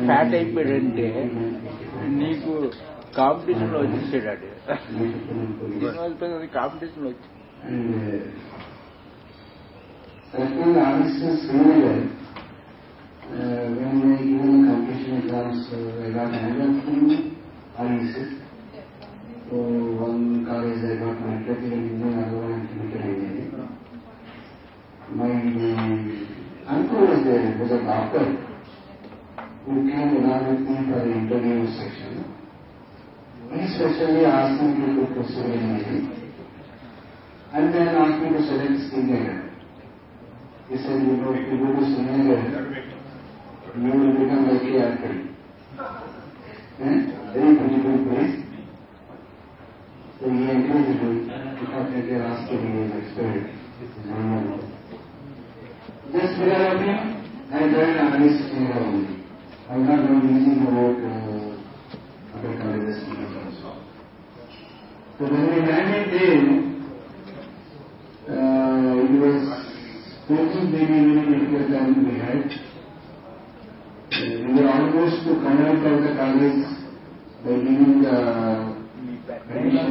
Fat అయిపోయాడంటే నీకు competition లో వచ్చేసాడు. కాంపిటీషన్ లో వచ్చి when even competition exams, I got handled through RSS. So one college I got mechanical engineering, other one chemical engineering. My uncle was there, was a doctor who came along with me for the interview section. He specially asked me to go to civil engineering and then asked me to select Srinagar. He said, you know, if you go to Srinagar, you will become like a actor. Very beautiful place. So he encouraged me. Unfortunately, I asked him, he was expert. Just because of him, I joined analyst only. I have not known anything about other colleges also. So when we landed there, it was totally very, very difficult time we had. We were almost to come out of the college by giving the permission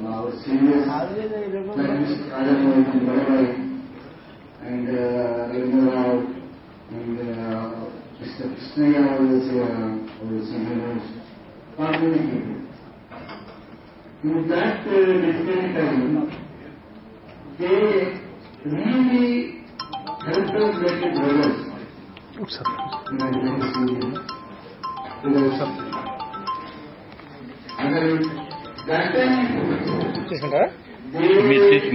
our seniors like Mr. Rajamohan Barabai and Ravindrarao and Mr. Krishnaya was senior not many people. In that difficult time, they really helped us like a brothers. That time,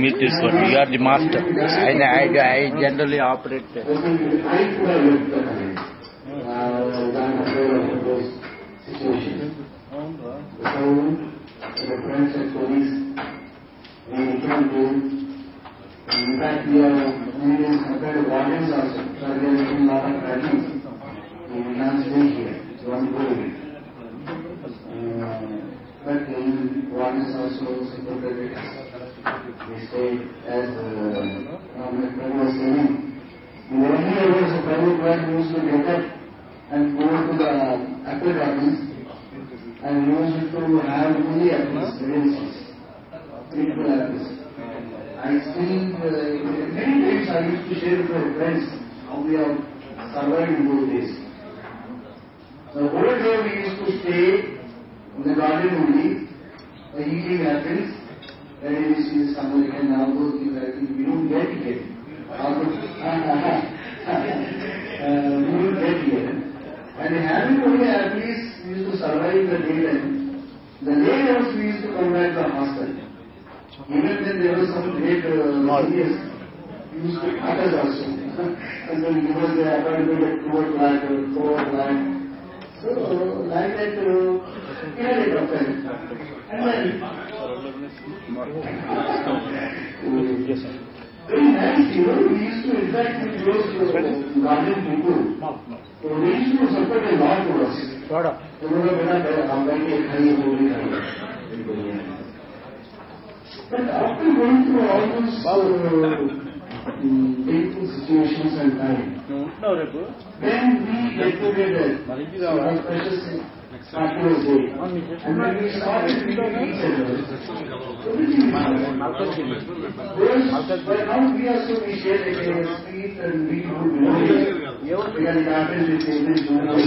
meet this one. You are the master. I generally operate. I could have left the college. I'm afraid of those situations. So, the friends and colleagues, we became good. In fact, we are doing compared to wardens also. So, we are making a lot of practice. We can't stay here. We want to go away. But in wardens also supported it. We stayed as my friend was saying. In the earlier years, the private work used to get up and go to the apple gardens and used to have only apples, vacancies, beautiful apples. I still, many times I used to share with my friends how we have survived in those days. The whole day we used to stay in the garden only, eating apples, and we see somebody can now go to I think we don't get here. We don't get here. And having only apples, we used to survive the daytime. The late hours we used to come back to the hostel. Even when there was some great seniors, we used to cut us also. And then give us the appointment at 2 o'clock or 4 o'clock. So, like that, we had a tough time. And then, very nice, you know, we used to interact with those garden people. So they used to support a lot to us. But after going through all those painful situations and time, then we get together. So one precious Father's Day. And when we started meeting each other, everything was but now we also we share a street and we would know it. Because it happens with every juniors,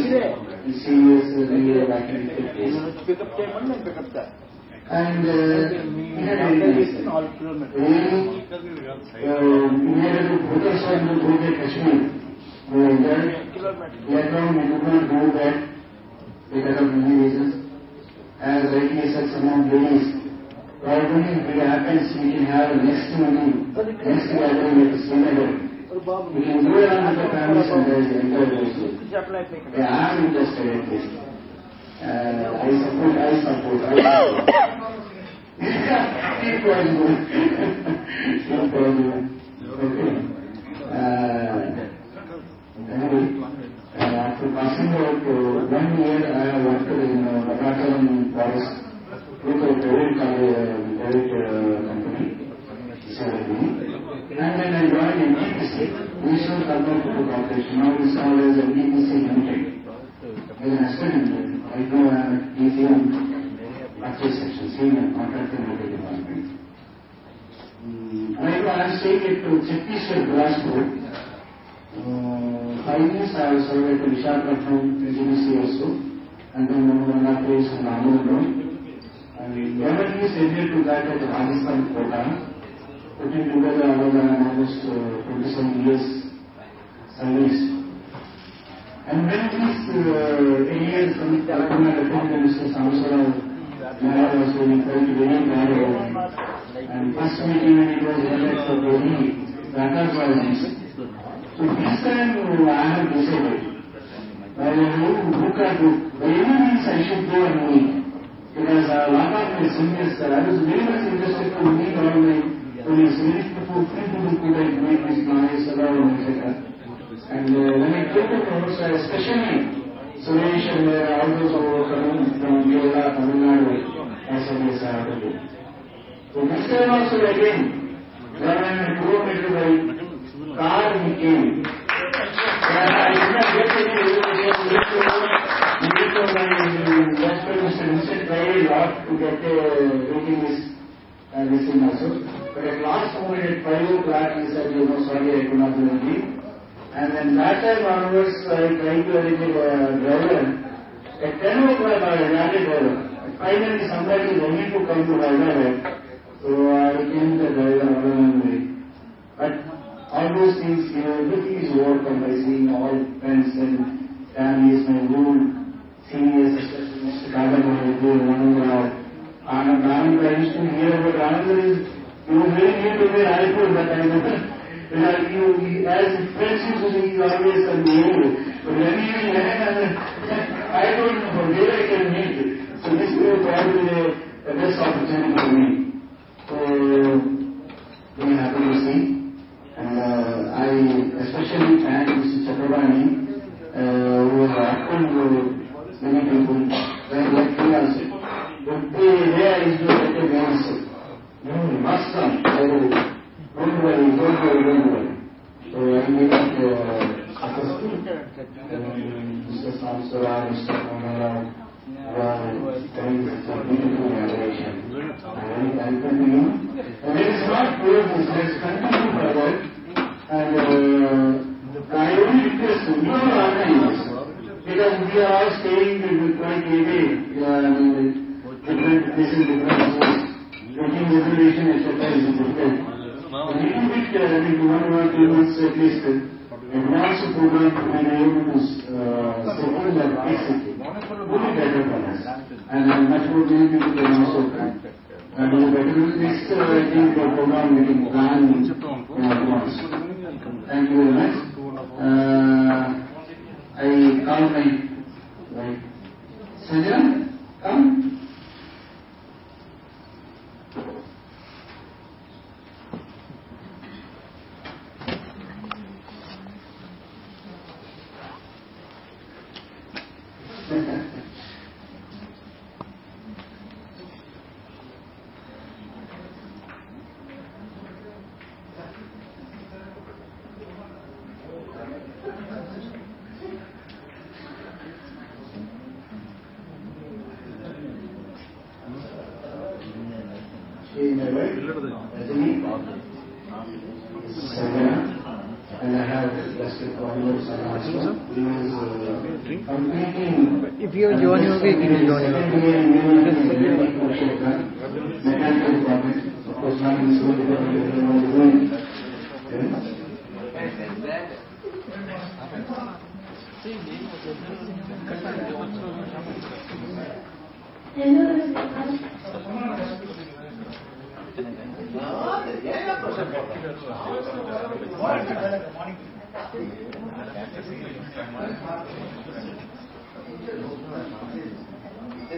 the seniors, the activity place. And we had a nice we had to put ourselves to go to Kashmir. We enjoyed. Later on we could not go back because of many reasons. As rightly said, some of ladies, probably if it happens, we can have next gathering with Srinagar. We can go around with the families and enjoy those days. Yeah, I am interested in this. I support. Keep going. No problem. Okay. Anyway, after passing out 1 year, I have worked in Nagachalam Forest with a private company, and then I joined NTPC, National Thermal Photo Corporation. Now it's called as NTPC Limited. As an assistant, I do DCM purchase section, senior contracting department. Right now I am staying at Chhattisgarh, Bilaspur. 5 years I have served at Visakhapatnam PGDC also, and then 1.5 years in Amundram. And 11 years ended to that at Rajasthan Kota. Putting together almost 27 years service. And when these 8 years from Kalakuna attended Mr. Samsara, I was very proud about it. And first meeting when it was held at Delhi, that was so this time I have decided, who can do, by any means I should go and meet. Because a lot of my seniors, I was very much interested to meet all my colleagues, very few people could I meet this Mahesh, etc. And when I came to notes, especially Suresh and all those who were coming from Kerala, Tamil Nadu, I said yes, I have to do. So this time also again, when I kilometer by car we came. I did not get any invitation very lot to get reading this thing also. But at last moment at 5 o'clock he said, sorry, I could not do anything. And then that time onwards I tried to arrange a driver. At 10 o'clock I had a driver. Finally somebody is ready to come to Hyderabad. So I came to the driver along the way. But all those things, everything is overcome by seeing all friends and families, my old seniors, especially Mr. Kadamar, Manandra, Anand. I used to hear about Anand is, he was very near to where I put, but I never, as friends used to say, he always on the old. But when he was I don't know where I can meet. So this was probably the best opportunity for me. So, very happy to see. And I especially thank Mr. Chakrabarti, who has acted many people, very like me also. But there is no better answer. You must come. Don't worry. So I made it successful. Mr. Samsara, Mr. Kamara, thank you for beautiful narration. I continue. And it is not good business, continue further. And I only request you, you are organized. Because we are all staying quite away, different places, different schools. Getting reservation, etc. is difficult. A little bit, 1 or 2 months at least, advance program to be able to settle that basically. Would be better for us. And much more many people can also come. And better next, I think the program we can plan once. Thank you very much. I call my wife. Sanjana, come. And I have lasted for years and also If you are joining, you can join. Mechanical department, of course, not in the school department, everyone is doing.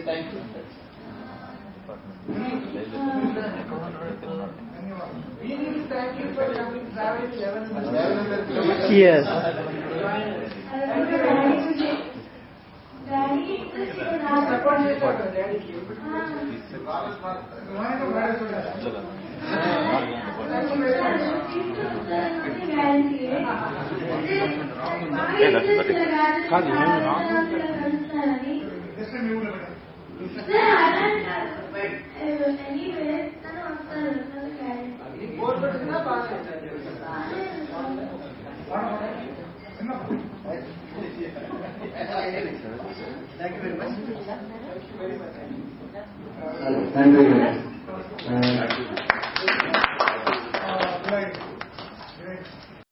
Thank you. Yes. Thank you very much.